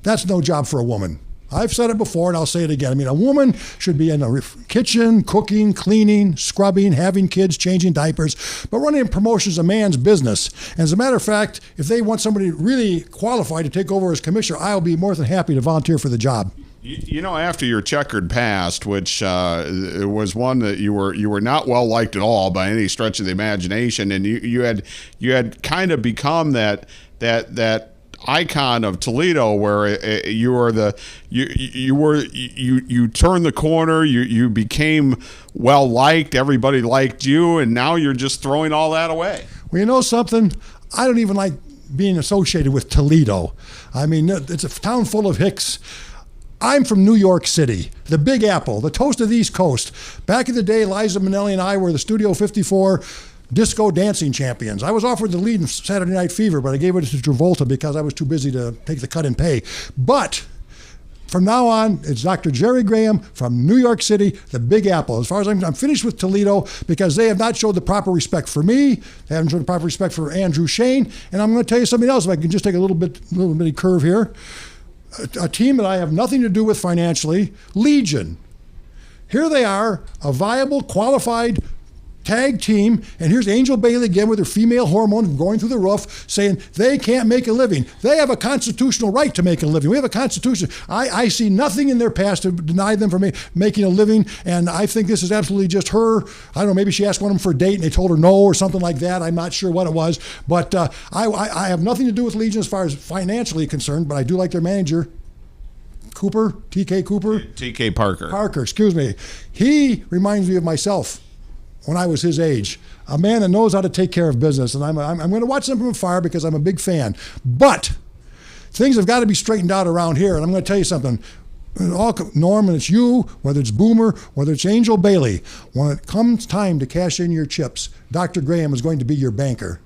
That's no job for a woman. I've said it before, and I'll say it again. I mean, a woman should be in the kitchen, cooking, cleaning, scrubbing, having kids, changing diapers. But running a promotion is a man's business. And as a matter of fact, if they want somebody really qualified to take over as commissioner, I'll be more than happy to volunteer for the job. After your checkered past, which it was one that you were not well liked at all by any stretch of the imagination, and you had kind of become that icon of Toledo, where you turned the corner, you became well liked, everybody liked you, and now you're just throwing all that away. Well, you know something? I don't even like being associated with Toledo. I mean, it's a town full of hicks. I'm from New York City, the Big Apple, the toast of the East Coast. Back in the day, Liza Minnelli and I were the Studio 54 disco dancing champions. I was offered the lead in Saturday Night Fever, but I gave it to Travolta because I was too busy to take the cut and pay. But from now on, it's Dr. Jerry Graham from New York City, the Big Apple. As far as I'm finished with Toledo, because they have not showed the proper respect for me. They haven't shown the proper respect for Andrew Shane. And I'm going to tell you something else, if I can just take a little bitty curve here. A team that I have nothing to do with financially, Legion. Here they are, a viable, qualified tag team, and here's Angel Bailey again with her female hormone going through the roof, saying they can't make a living. They have a constitutional right to make a living. We have a constitution. I see nothing in their past to deny them from making a living, and I think this is absolutely just her. I don't know, maybe she asked one of them for a date and they told her no or something like that. I'm not sure what it was, but I have nothing to do with Legion as far as financially concerned, but I do like their manager, Cooper, TK Cooper. TK Parker. Parker, excuse me. He reminds me of myself when I was his age, a man that knows how to take care of business. And I'm going to watch them from afar because I'm a big fan. But things have got to be straightened out around here. And I'm going to tell you something. Norm, and it's you, whether it's Boomer, whether it's Angel Bailey, when it comes time to cash in your chips, Dr. Graham is going to be your banker.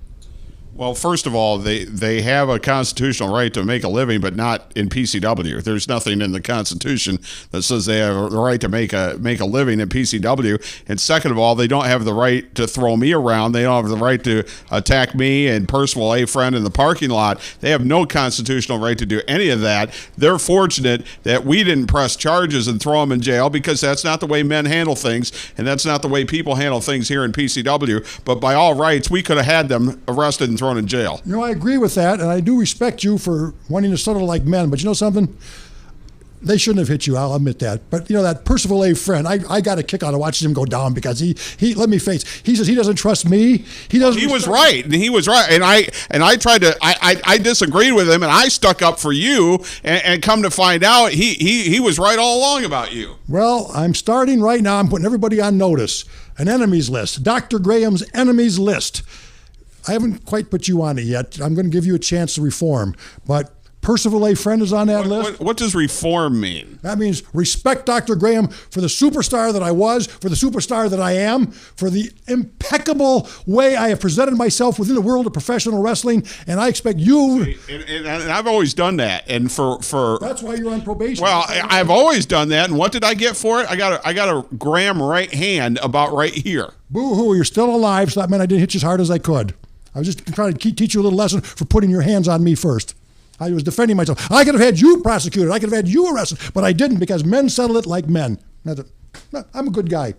Well, first of all, they have a constitutional right to make a living, but not in PCW. There's nothing in the Constitution that says they have the right to make a living in PCW. And second of all, they don't have the right to throw me around. They don't have the right to attack me and Percival A. Friend in the parking lot. They have no constitutional right to do any of that. They're fortunate that we didn't press charges and throw them in jail, because that's not the way men handle things, and that's not the way people handle things here in PCW. But by all rights, we could have had them arrested and thrown in jail. I agree with that, and I do respect you for wanting to settle like men, but you know something? They shouldn't have hit you. I'll admit that. But that Percival A. Friend, I got a kick out of watching him go down because he let me face. He says he doesn't trust me. He doesn't. He was right. He was right. And I tried to. I disagreed with him, and I stuck up for you. And come to find out, he was right all along about you. Well, I'm starting right now. I'm putting everybody on notice. An enemies list. Dr. Graham's enemies list. I haven't quite put you on it yet. I'm going to give you a chance to reform, but Percival A. Friend is on that list. What does reform mean? That means respect Dr. Graham for the superstar that I was, for the superstar that I am, for the impeccable way I have presented myself within the world of professional wrestling, and I expect you. And I've always done that, and for that's why you're on probation. Well, I've always done that, and what did I get for it? I got a Graham right hand about right here. Boo-hoo! You're still alive, so that meant I didn't hit you as hard as I could. I was just trying to teach you a little lesson for putting your hands on me first. I was defending myself. I could have had you prosecuted. I could have had you arrested, but I didn't because men settle it like men. I'm a good guy.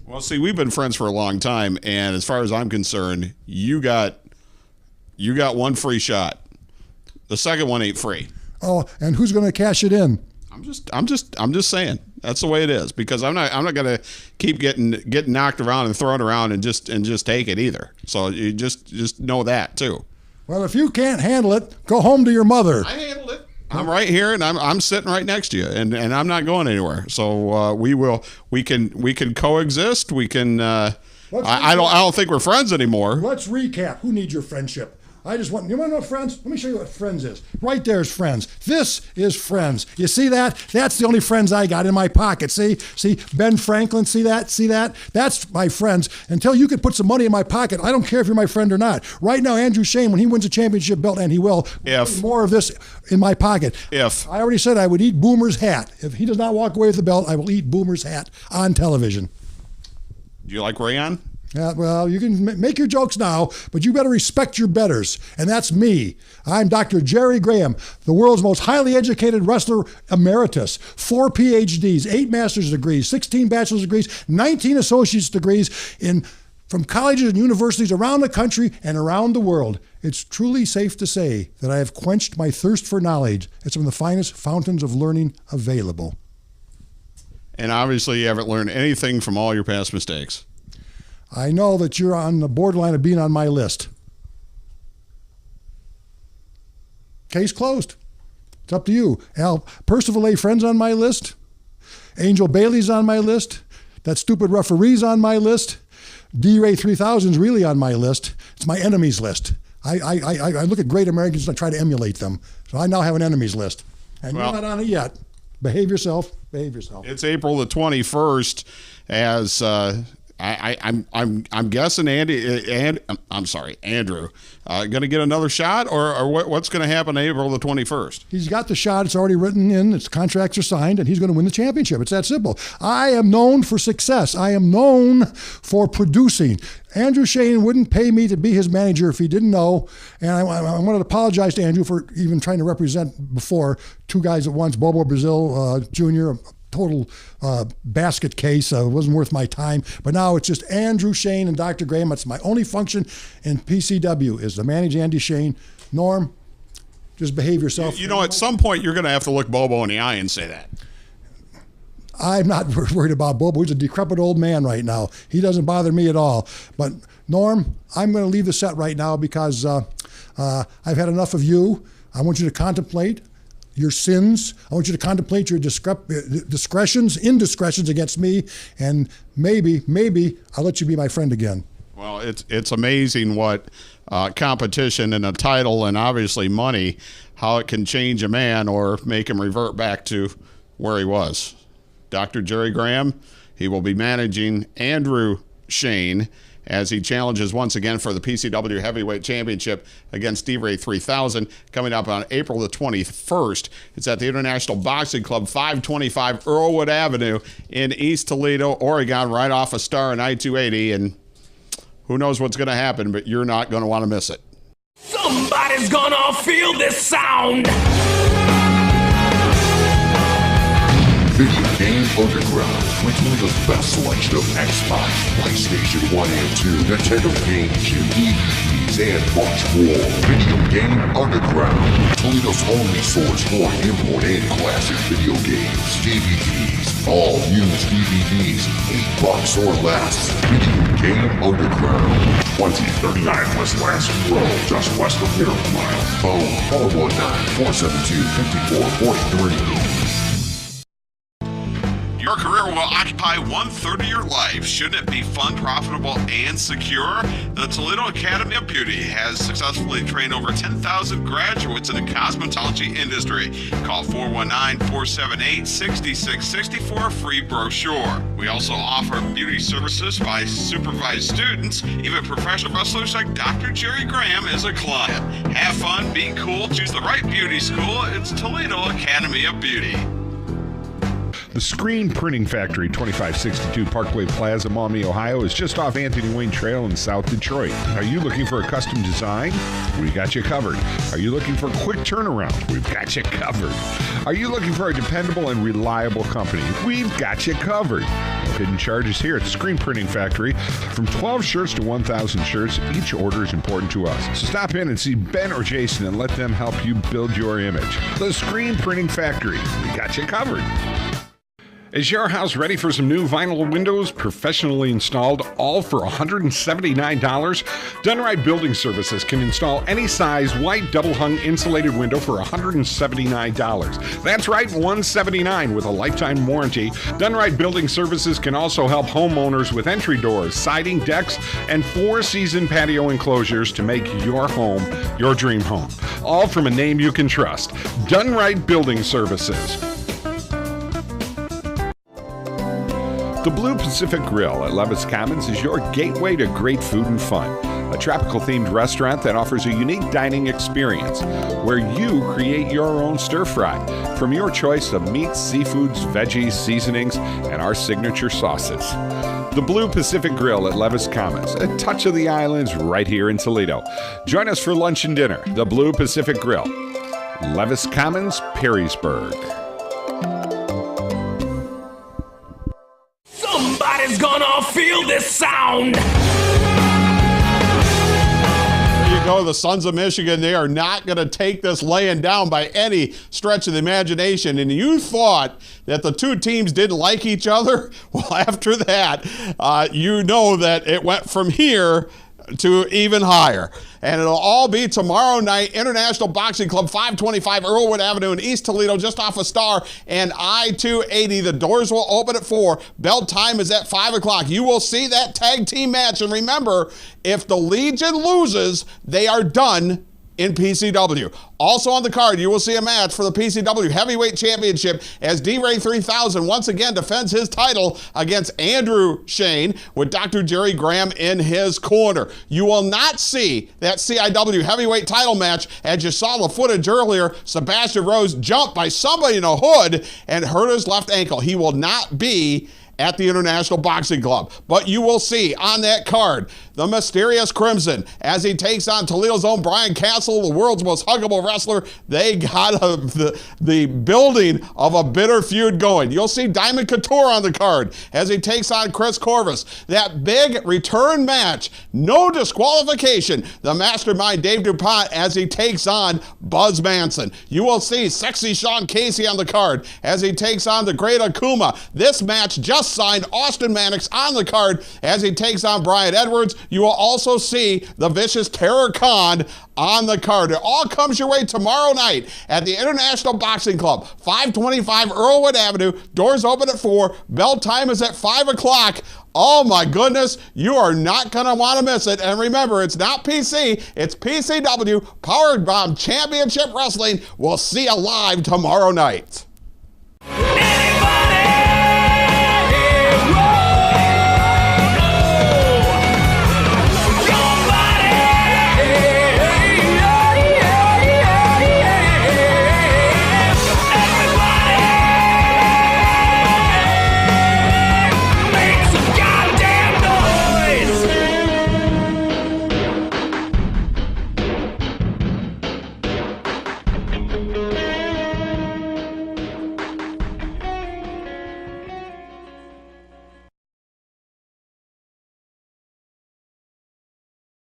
Well, see, we've been friends for a long time, and as far as I'm concerned, you got one free shot. The second one ain't free. Oh, and who's going to cash it in? I'm just saying. That's the way it is because I'm not going to keep getting knocked around and thrown around and just take it either. So you just know that too. Well, if you can't handle it, go home to your mother. I handled it. I'm right here, and I'm sitting right next to you, and I'm not going anywhere. So we can coexist. We can. I don't think we're friends anymore. Let's recap. Who needs your friendship? You want to know Friends? Let me show you what Friends is. Right there is Friends. This is Friends. You see that? That's the only Friends I got in my pocket. See Ben Franklin. See that? That's my Friends. Until you can put some money in my pocket, I don't care if you're my friend or not. Right now, Andrew Shane, when he wins a championship belt, and he will, more of this in my pocket. I already said I would eat Boomer's hat. If he does not walk away with the belt, I will eat Boomer's hat on television. Do you like Rayon? Yeah, well, you can make your jokes now, but you better respect your betters, and that's me. I'm Dr. Jerry Graham, the world's most highly educated wrestler emeritus. 4 PhDs, 8 master's degrees, 16 bachelor's degrees, 19 associate's degrees from colleges and universities around the country and around the world. It's truly safe to say that I have quenched my thirst for knowledge at some of the finest fountains of learning available. And obviously you haven't learned anything from all your past mistakes. I know that you're on the borderline of being on my list. Case closed. It's up to you. Percival A. Friend's on my list. Angel Bailey's on my list. That stupid referee's on my list. D-Ray 3000's really on my list. It's my enemies list. I look at great Americans and I try to emulate them. So I now have an enemies list. And you're not on it yet. Behave yourself. Behave yourself. It's April the 21st as... I'm guessing Andrew, going to get another shot, or what's going to happen April the 21st? He's got the shot. It's already written in. Its contracts are signed, and he's going to win the championship. It's that simple. I am known for success. I am known for producing. Andrew Shane wouldn't pay me to be his manager if he didn't know, and I wanted to apologize to Andrew for even trying to represent before 2 guys at once, Bobo Brazil Jr., total basket case. It wasn't worth my time. But now it's just Andrew Shane and Dr. Graham. That's my only function in PCW is to manage Andy Shane. Norm, just behave yourself. You know, at some point you're going to have to look Bobo in the eye and say that. I'm not worried about Bobo. He's a decrepit old man right now. He doesn't bother me at all. But Norm, I'm going to leave the set right now because I've had enough of you. I want you to contemplate your sins. I want you to contemplate your indiscretions against me, and maybe I'll let you be my friend again. Well, it's amazing what competition and a title and obviously money, how it can change a man or make him revert back to where he was. Dr. Jerry Graham, he will be managing Andrew Shane as he challenges once again for the PCW Heavyweight Championship against D-Ray 3000, coming up on April the 21st. It's at the International Boxing Club, 525 Earlwood Avenue in East Toledo, Oregon, right off of Star and I-280. And who knows what's going to happen, but you're not going to want to miss it. Somebody's gonna feel this sound. Video Game Underground with Toledo's best selection of Xbox, PlayStation 1 and 2, Nintendo GameCube, DVDs, and much more. Video Game Underground, Toledo's only source for import and classic video games, DVDs, all used DVDs, $8 or less. Video Game Underground, 2039 West Last Road, just west of Miracle Mile. Phone 419-472-5443. Your career will occupy 1/3 of your life. Shouldn't it be fun, profitable, and secure? The Toledo Academy of Beauty has successfully trained over 10,000 graduates in the cosmetology industry. Call 419-478-6660 for a free brochure. We also offer beauty services by supervised students. Even professional wrestlers like Dr. Jerry Graham is a client. Have fun, be cool, choose the right beauty school. It's Toledo Academy of Beauty. The Screen Printing Factory, 2562 Parkway Plaza, Maumee, Ohio, is just off Anthony Wayne Trail in South Detroit. Are you looking for a custom design? We got you covered. Are you looking for a quick turnaround? We've got you covered. Are you looking for a dependable and reliable company? We've got you covered. No hidden charges here at the Screen Printing Factory. From 12 shirts to 1,000 shirts, each order is important to us. So stop in and see Ben or Jason and let them help you build your image. The Screen Printing Factory. We got you covered. Is your house ready for some new vinyl windows, professionally installed, all for $179? Dunright Building Services can install any size white double-hung insulated window for $179. That's right, $179 with a lifetime warranty. Dunright Building Services can also help homeowners with entry doors, siding, decks, and 4-season patio enclosures to make your home your dream home. All from a name you can trust, Dunright Building Services. The Blue Pacific Grill at Levis Commons is your gateway to great food and fun. A tropical-themed restaurant that offers a unique dining experience where you create your own stir-fry from your choice of meats, seafoods, veggies, seasonings, and our signature sauces. The Blue Pacific Grill at Levis Commons, a touch of the islands right here in Toledo. Join us for lunch and dinner. The Blue Pacific Grill, Levis Commons, Perrysburg. Somebody's gonna feel this sound. There you go, the Sons of Michigan. They are not going to take this laying down by any stretch of the imagination. And you thought that the two teams didn't like each other? Well, after that, you know that it went from here to even higher. And it'll all be tomorrow night, International Boxing Club, 525 Earlwood Avenue in East Toledo, just off of Star and I-280. The doors will open at 4. Bell time is at 5 o'clock. You will see that tag team match. And remember, if the Legion loses, they are done in PCW. Also on the card, you will see a match for the PCW Heavyweight Championship as D-Ray 3000 once again defends his title against Andrew Shane with Dr. Jerry Graham in his corner. You will not see that CIW Heavyweight title match as you saw the footage earlier. Sebastian Rose jumped by somebody in a hood and hurt his left ankle. He will not be at the International Boxing Club. But you will see on that card the mysterious Crimson as he takes on Toledo's own Brian Castle, the world's most huggable wrestler. They got the building of a bitter feud going. You'll see Diamond Couture on the card as he takes on Chris Corvus. That big return match, no disqualification. The mastermind Dave DuPont as he takes on Buzz Manson. You will see sexy Sean Casey on the card as he takes on the great Akuma. This match just signed Austin Mannix on the card as he takes on Brian Edwards. You will also see the vicious Terror Khan on the card. It all comes your way tomorrow night at the International Boxing Club, 525 Earlwood Avenue. Doors open at 4. Bell time is at 5 o'clock. Oh my goodness, you are not going to want to miss it. And remember, it's not PC, it's PCW, Power Bomb Championship Wrestling. We'll see you live tomorrow night.